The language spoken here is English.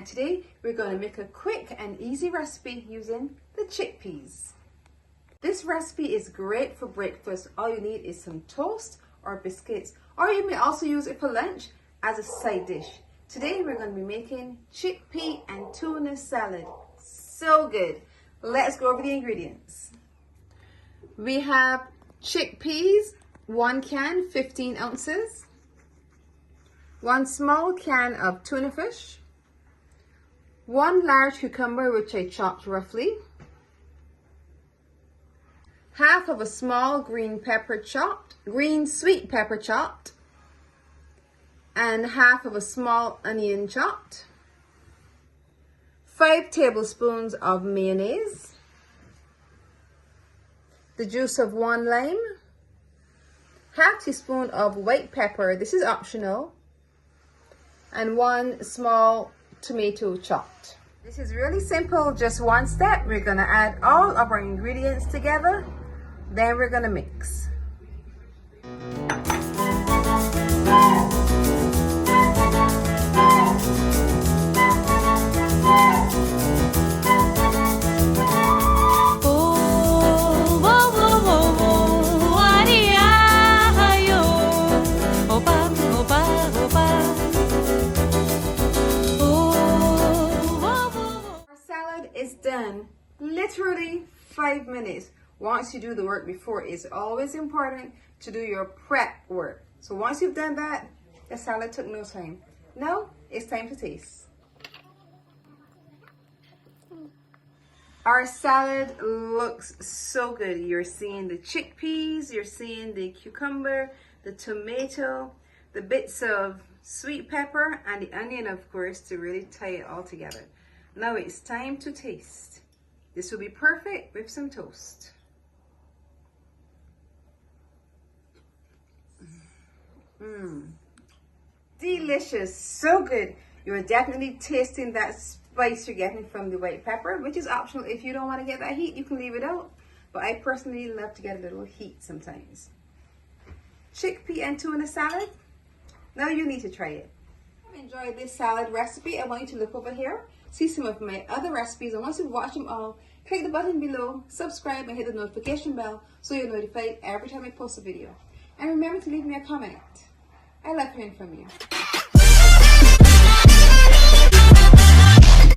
and today we're going to make a quick and easy recipe using the chickpeas. This recipe is great for breakfast. All you need is some toast or biscuits, or you may also use it for lunch as a side dish. Today we're going to be making chickpea and tuna salad. So good. Let's go over the ingredients. We have chickpeas, 1 can, 15 ounces. 1 small can of tuna fish. 1 large cucumber, which I chopped roughly. Half of a small green sweet pepper chopped. And half of a small onion chopped. 5 tablespoons of mayonnaise. The juice of 1 lime. Half teaspoon of white pepper, this is optional. And 1 small tomato chopped. This is really simple, just 1 step. We're gonna add all of our ingredients together, then we're gonna mix. Is done literally 5 minutes. Once you do the work before, it's always important to do your prep work. So once you've done that, the salad took no time. Now it's time to taste. Our salad looks so good. You're seeing the chickpeas, you're seeing the cucumber, the tomato, the bits of sweet pepper, and the onion, of course, to really tie it all together. Now it's time to taste. This will be perfect with some toast. Delicious, so good. You're definitely tasting that spice you're getting from the white pepper, which is optional. If you don't want to get that heat, you can leave it out. But I personally love to get a little heat sometimes. Chickpea and tuna salad. Now you need to try it. If you enjoyed this salad recipe, I want you to look over here, see some of my other recipes, and once you've watched them all, click the button below, subscribe, and hit the notification bell so you're notified every time I post a video. And remember to leave me a comment. I love hearing from you.